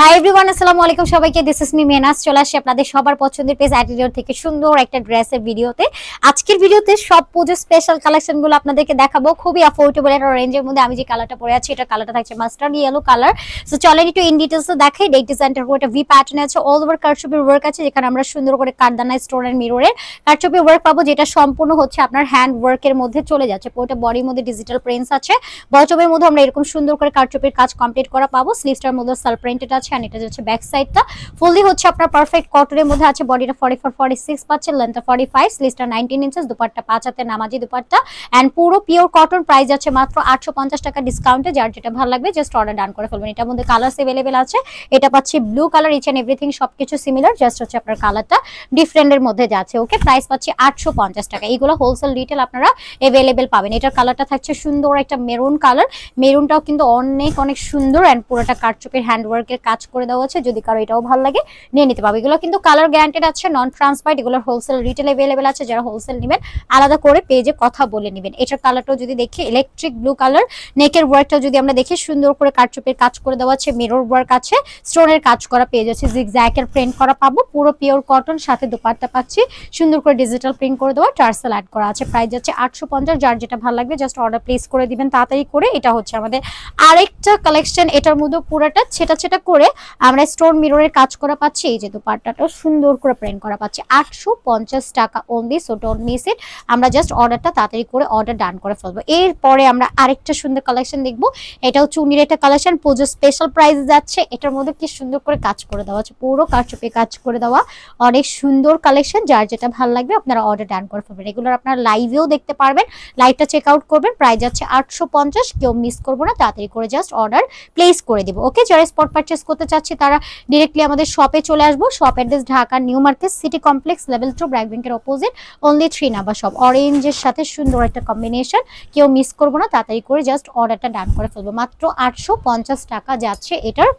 Hi everyone, আসসালামু আলাইকুম সবাইকে। This is me menace. চলে আসছি আপনাদের সবার পছন্দের পেজ অ্যাটিটিউড থেকে সুন্দর একটা ড্রেসের ভিডিওতে। আজকের ভিডিওতে সব পুজো স্পেশাল কালেকশনগুলো আপনাদেরকে দেখাবো খুবই অ্যাফোর্ডেবল একটা রেঞ্জের মধ্যে। আমি যে কালারটা পরে আছি এটা কালারটা থাকছে মাস্টার্ড ইয়েলো কালার। সো চলেন একটু ইন ডিটেইলস দেখাই। ডেক ডিজাইনটার উপর একটা ভি প্যাটার্ন আছে, অল ওভার কারচুপির ওয়ার্ক আছে, যেখানে আমরা সুন্দর করে কারদানা স্টোনের মিররের কারচুপি ওয়ার্ক পাবো, যেটা সম্পূর্ণ হচ্ছে আপনার হ্যান্ড ওয়ার্কের মধ্যে চলে যাচ্ছে। পুরোটা বডির মধ্যে ডিজিটাল প্রিন্টস আছে, বটমের মধ্যে আমরা এরকম সুন্দর করে কারচুপির কাজ কমপ্লিট করা পাবো। স্লিভসটার মধ্যে সেলফ প্রিন্টেড আছে, আর এটা হচ্ছে ব্যাক সাইডটা ফুললি হচ্ছে আপনার পারফেক্ট কটনের মধ্যে আছে। বডিটা 44 46 পাচ্ছেন, লেন্থটা 45, স্লিভসটা 19 ইঞ্চেস, দুপাট্টা 5 হাতে নামাজি দুপাট্টা এন্ড পুরো পিওর কটন। প্রাইস আছে মাত্র 850 টাকা ডিসকাউন্টে। যার যেটা ভালো লাগবে জাস্ট অর্ডার ডান করে ফেলবেন। এটার মধ্যে কালারস अवेलेबल আছে। এটা পাচ্ছি blue colour, each and everything সবকিছু সিমিলার, জাস্ট হচ্ছে আপনার কালারটা ডিফারেন্টের মধ্যে যাচ্ছে। ওকে, প্রাইস পাচ্ছি 850 টাকা। এইগুলো হোলসেল রিটেল আপনারা अवेलेबल পাবেন। এটার কালারটা থাকছে সুন্দর একটা মেরুন কালার। মেরুনটাও কিন্তু অনেক অনেক সুন্দর এন্ড পুরোটা কারচুপির হ্যান্ডওয়ার্কের কাজ করে দেওয়া আছে। যদি কারো এটাও ভালো লাগে নিয়ে নিতে পারবে। এগুলো কিন্তু কালার গ্যারান্টেড আছে, নন ট্রান্সপারেন্ট। এগুলোর হোলসেল রিটেল अवेलेबल আছে। যারা হোলসেল নেবেন আলাদা করে পেজে কথা বলে নেবেন। এটার কালারটাও যদি দেখি ইলেকট্রিক ব্লু কালার। নেকের ওয়ার্কটা যদি আমরা দেখি সুন্দর করে কারচুপির কাজ করে দেওয়া আছে, মিরর ওয়ার্ক আছে, স্টোনের কাজ করা পেজ আছে, জিগজ্যাগের প্রিন্ট করা পাবো। পুরো পিওর কটন, সাথে দুপাট্টা পাচ্ছি সুন্দর করে ডিজিটাল প্রিন্ট করে দেওয়া, টার্সেল অ্যাড করা আছে। প্রাইস যাচ্ছে 850। যার যেটা ভালো লাগবে জাস্ট অর্ডার প্লেস করে দিবেন তাড়াতাড়ি করে। এটা হচ্ছে আমাদের আরেকটা কালেকশন। এটার মধ্যে পুরোটা ছেটা ছেটা করে আমরা স্টোন মিররের কাজ করা পাচ্ছি। এই যে দুপাট্টাটাও সুন্দর করে প্রিন্ট করা পাচ্ছি। 850 টাকা only. So don't miss it. আমরা জাস্ট অর্ডারটা তাড়াতাড়ি করে অর্ডার ডান করে ফেলবো। এরপরে আমরা আরেকটা সুন্দর কালেকশন দেখবো। এটাও চুনির একটা কালেকশন, পুজো স্পেশাল প্রাইস যাচ্ছে। এটার মধ্যে কি সুন্দর করে কাজ করে দেওয়া আছে, পুরো কারচুপি কাজ করে দেওয়া, অনেক সুন্দর কালেকশন। যার যেটা ভালো লাগবে আপনারা অর্ডার ডান করে ফেলবেন। এগুলোর আপনারা লাইভেও দেখতে পারবেন, লাইভটা চেক আউট করবেন। প্রাইস যাচ্ছে 850। কেউ মিস করবো না, তাড়াতাড়ি করে জাস্ট অর্ডার প্লেস করে দিব। ওকে, যারা স্পট পারচেস করতে চাচ্ছে তারা ডিরেক্টলি আমাদের শপে চলে আসবো। Shop address Dhaka new market, city complex, level 2, BRAC ব্যাংকের অপোজিট, অনলি 3 নাম্বার শপ। অরেঞ্জের সাথে সুন্দর একটা কম্বিনেশন, কেউ মিস করবো না, তাড়াতাড়ি করে জাস্ট অর্ডারটা ডান করে ফেলবো। মাত্র 850 টাকা যাচ্ছে এটার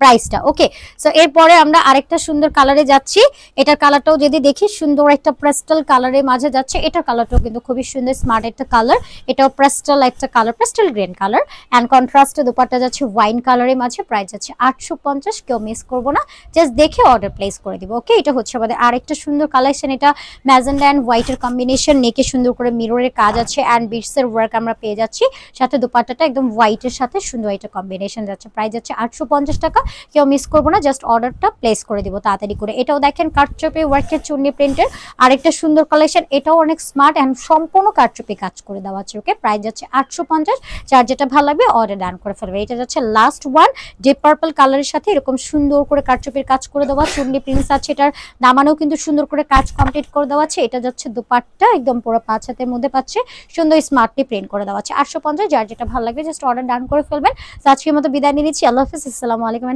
প্রাইসটা। ওকে, সো এরপরে আমরা আরেকটা সুন্দর কালারে যাচ্ছি। এটার কালারটাও যদি দেখি সুন্দর একটা প্রেস্টাল কালারের মাঝে যাচ্ছে। এটার কালারটাও কিন্তু খুবই সুন্দর স্মার্ট একটা কালার। এটাও প্রেস্টাল একটা colour, pastel green colour and কন্ট্রাস্টে দুপাট্টা যাচ্ছে ওয়াইন কালারের মাঝে। প্রাইস আছে 850। কেউ মিস করবো না, জাস্ট দেখে অর্ডার প্লেস করে দিব। ওকে, এটা হচ্ছে আমাদের আরেকটা সুন্দর কালেকশন। এটা ম্যাজেন্ডা এন্ড হোয়াইটের কম্বিনেশন, নেকে সুন্দর করে মিররের কাজ আছে এন্ড বিটসের ওয়ার্ক আমরা পেয়ে যাচ্ছি। সাথে দুপাট্টাটা একদম হোয়াইটের সাথে সুন্দর একটা কম্বিনেশন যাচ্ছে। প্রাইস আছে 850 টাকা। কেউ মিস করবো না, জাস্ট অর্ডারটা প্লেস করে দিব তাড়াতাড়ি করে। এটাও দেখেন কারচুপি ওয়ার্কের চুন্নি প্রিন্টের আরেকটা সুন্দর কালেকশন। এটাও অনেক স্মার্ট এন্ড সম্পূর্ণ কারচুপি কাজ করে দেওয়া আছে। ওকে, প্রাইস যাচ্ছে 850। যার যেটা ভালো লাগবে অর্ডার ডান করে ফেলবে। এটা যাচ্ছে লাস্ট ওয়ান, ডিপ পার্পল কালারের সাথে এরকম সুন্দর করে কারচুপির কাজ করে দেওয়া, চুন্নি প্রিন্টস আছে। এটার দামানেও কিন্তু সুন্দর করে কাজ কমপ্লিট করে দেওয়া আছে। এটা যাচ্ছে দুপাট্টা, একদম পুরো 5 হাতের মধ্যে পাচ্ছে, সুন্দর স্মার্টলি প্রিন্ট করে দেওয়া আছে। 850। যার যেটা ভালো লাগবে জাস্ট অর্ডার ডান করে ফেলবেন। আজকের মতো বিদায় নিয়ে নিচ্ছি। আল্লাহ হাফেজ, আসসালামু আলাইকুম।